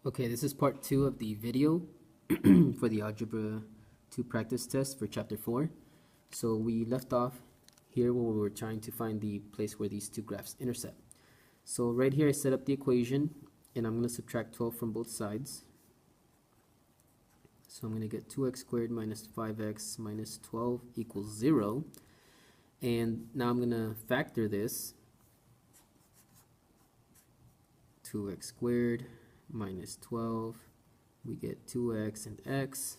Okay, this is part 2 of the video for the Algebra 2 practice test for chapter 4. So we left off here where we were trying to find the place where these two graphs intercept. So right here I set up the equation and I'm going to subtract 12 from both sides. So I'm going to get 2x squared minus 5x minus 12 equals 0. And now I'm going to factor this. 2x squared minus 12, we get 2x and x,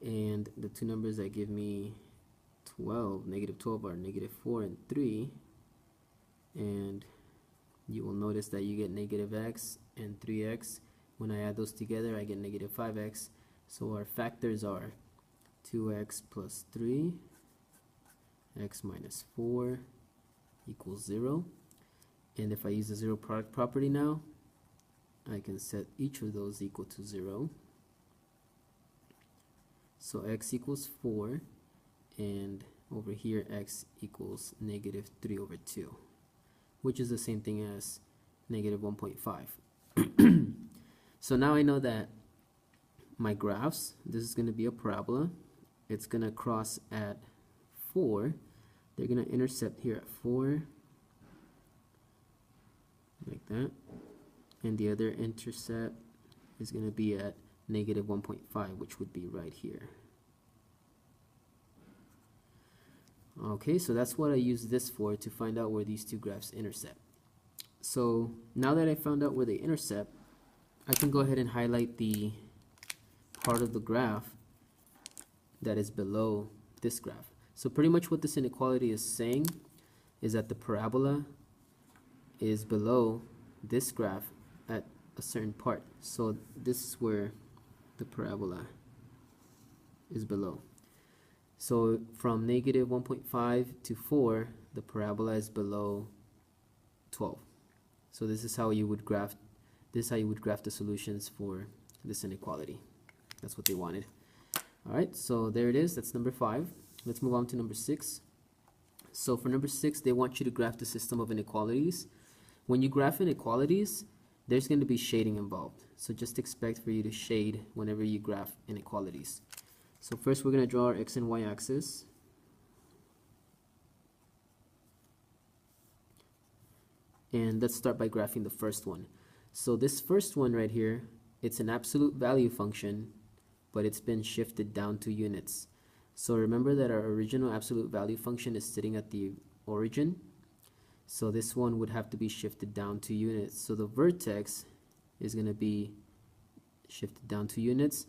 and the two numbers that give me 12, negative 12, are negative 4 and 3, and you will notice that you get negative x and 3x. When I add those together I get negative 5x, so our factors are 2x plus 3, x minus 4 equals 0. And if I use the zero product property now, I can set each of those equal to 0. So x equals 4, and over here x equals negative 3 over 2, which is the same thing as negative 1.5. So now I know that my graphs, this is going to be a parabola. It's going to cross at 4. They're going to intercept here at 4, like that. And the other intercept is going to be at negative 1.5, which would be right here. Okay, so that's what I use this for, to find out where these two graphs intercept. So now that I found out where they intercept, I can go ahead and highlight the part of the graph that is below this graph. So pretty much what this inequality is saying is that the parabola is below this graph at a certain part. So this is where the parabola is below. So from negative 1.5 to 4, the parabola is below 12. So this is how you would graph the solutions for this inequality. That's what they wanted. Alright, so there it is. That's number 5. Let's move on to number 6. So for number 6, they want you to graph the system of inequalities. When you graph inequalities, there's going to be shading involved. So just expect for you to shade whenever you graph inequalities. So first we're going to draw our x and y axis. And let's start by graphing the first one. So this first one right here, it's an absolute value function, but it's been shifted down to units. So remember that our original absolute value function is sitting at the origin. So this one would have to be shifted down to units. So the vertex is going to be shifted down to units.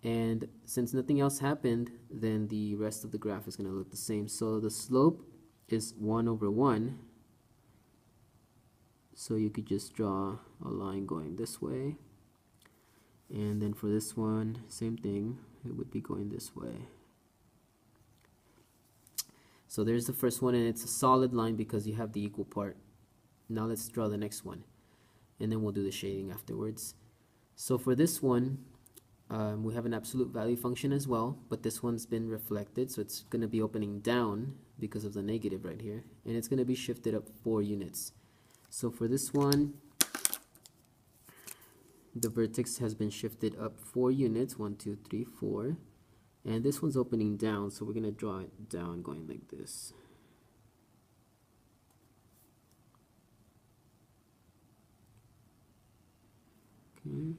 And since nothing else happened, then the rest of the graph is going to look the same. So the slope is 1 over 1. So you could just draw a line going this way. And then for this one, same thing. It would be going this way. So there's the first one, and it's a solid line because you have the equal part. Now let's draw the next one, and then we'll do the shading afterwards. So for this one, we have an absolute value function as well, but this one's been reflected, so it's going to be opening down because of the negative right here, and it's going to be shifted up 4 units. So for this one, the vertex has been shifted up 4 units, 1, 2, 3, 4. And this one's opening down, so we're going to draw it down going like this. Okay.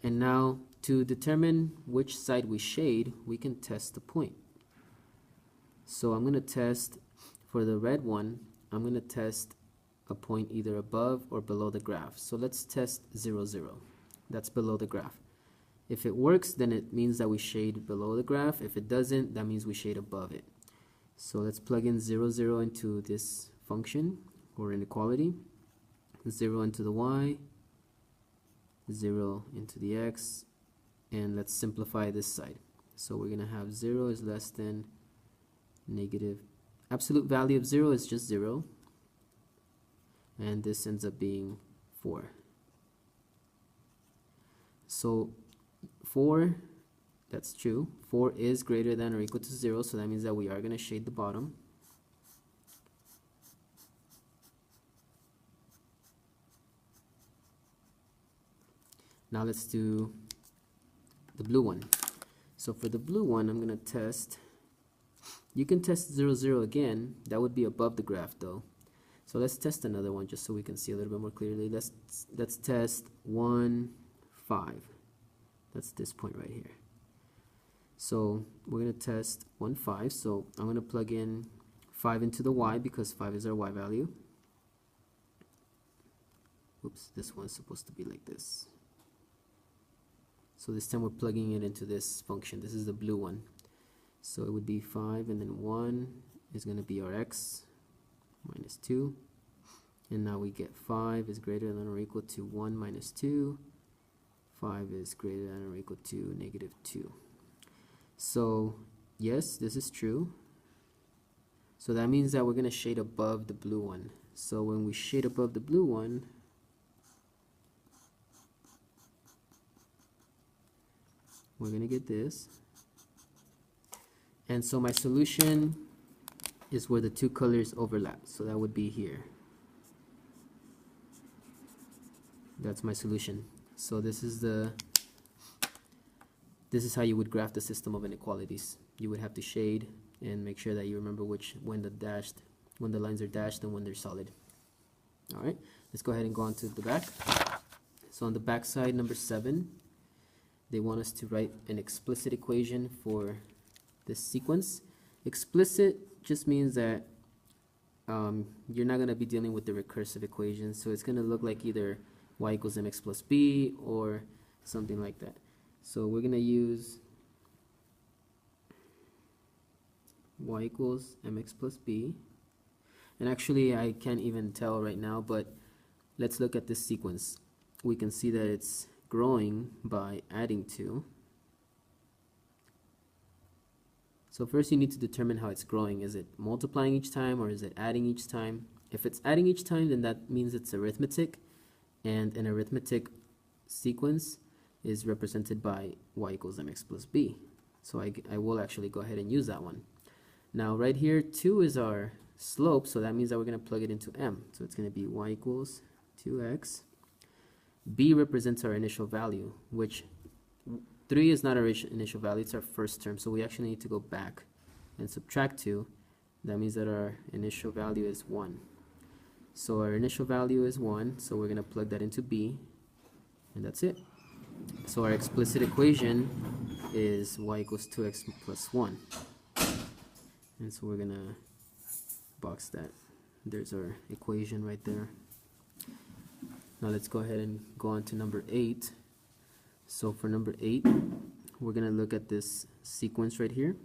And now to determine which side we shade, we can test the point. So I'm going to test, for the red one, I'm going to test a point either above or below the graph. So let's test 0, 0. That's below the graph. If it works, then it means that we shade below the graph. If it doesn't, that means we shade above it. So let's plug in 0, 0 into this function or inequality. 0 into the y, 0 into the x, and let's simplify this side. So we're going to have 0 is less than negative. Absolute value of 0 is just 0. And this ends up being 4. So 4, that's true. 4 is greater than or equal to 0, so that means that we are going to shade the bottom. Now let's do the blue one. So for the blue one, I'm gonna test. You can test 0, 0 again. That would be above the graph though. So let's test another one just so we can see a little bit more clearly. Let's test 1, 5. That's this point right here. So we're gonna test 1, 5. So I'm gonna plug in 5 into the y because 5 is our y value. Oops, this one's supposed to be like this. So this time we're plugging it into this function. This is the blue one. So it would be 5 and then 1 is going to be our x minus 2. And now we get 5 is greater than or equal to 1 minus 2. 5 is greater than or equal to negative 2. So yes, this is true. So that means that we're going to shade above the blue one. So when we shade above the blue one, we're going to get this. And so my solution is where the two colors overlap. So that would be here. That's my solution. So this is how you would graph the system of inequalities. You would have to shade and make sure that you remember when the lines are dashed and when they're solid. All right, let's go ahead and go on to the back. So on the back side, number 7, they want us to write an explicit equation for this sequence. Explicit just means that you're not going to be dealing with the recursive equation, so it's going to look like either y equals mx plus b or something like that. So we're going to use y equals mx plus b, and actually I can't even tell right now, but let's look at this sequence. We can see that it's growing by adding 2. So first you need to determine how it's growing. Is it multiplying each time or is it adding each time? If it's adding each time, then that means it's arithmetic, and an arithmetic sequence is represented by y equals mx plus b. So I will actually go ahead and use that one. Now right here 2 is our slope, so that means that we're going to plug it into m. So it's going to be y equals 2x. B represents our initial value, which 3 is not our initial value, it's our first term. So we actually need to go back and subtract 2. That means that our initial value is 1. So our initial value is 1, so we're going to plug that into B, and that's it. So our explicit equation is y equals 2x plus 1. And so we're going to box that. There's our equation right there. Now let's go ahead and go on to number 8. So for number 8, we're going to look at this sequence right here.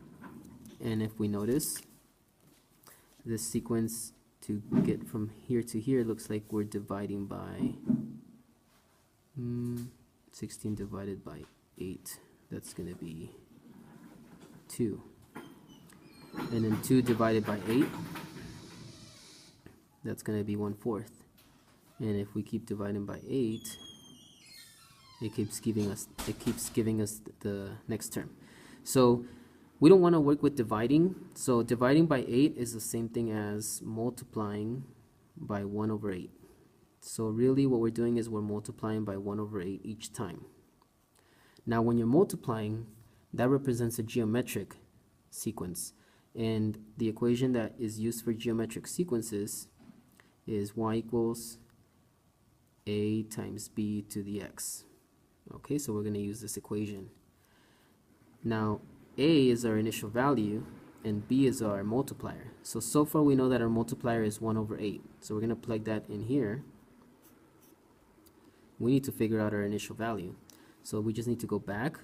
And if we notice, this sequence to get from here to here looks like we're dividing by 16 divided by 8. That's going to be 2. And then 2 divided by 8, that's going to be 1/4. And if we keep dividing by 8, it keeps giving us the next term. So we don't want to work with dividing. So dividing by 8 is the same thing as multiplying by 1/8. So really what we're doing is we're multiplying by 1/8 each time. Now when you're multiplying, that represents a geometric sequence. And the equation that is used for geometric sequences is y equals a times b to the x. Okay, so we're going to use this equation. Now a is our initial value and b is our multiplier. So far we know that our multiplier is 1/8. So we're going to plug that in here. We need to figure out our initial value. So we just need to go back,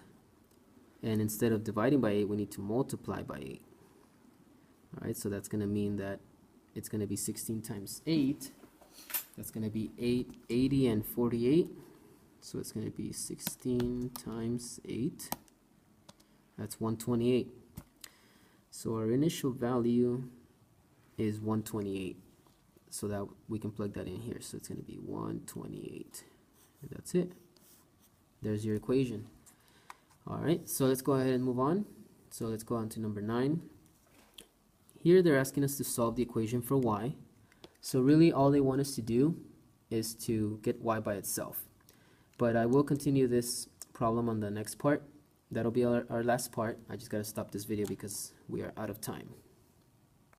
and instead of dividing by 8, we need to multiply by 8. Alright, so that's going to mean that it's going to be 16 times 8. That's going to be 80 and 48. So it's going to be 16 times 8. That's 128. So our initial value is 128. So that we can plug that in here. So it's going to be 128. And that's it. There's your equation. Alright, so let's go ahead and move on. So let's go on to number 9. Here they're asking us to solve the equation for y. So really all they want us to do is to get y by itself. But I will continue this problem on the next part. That'll be our last part. I just gotta stop this video because we are out of time.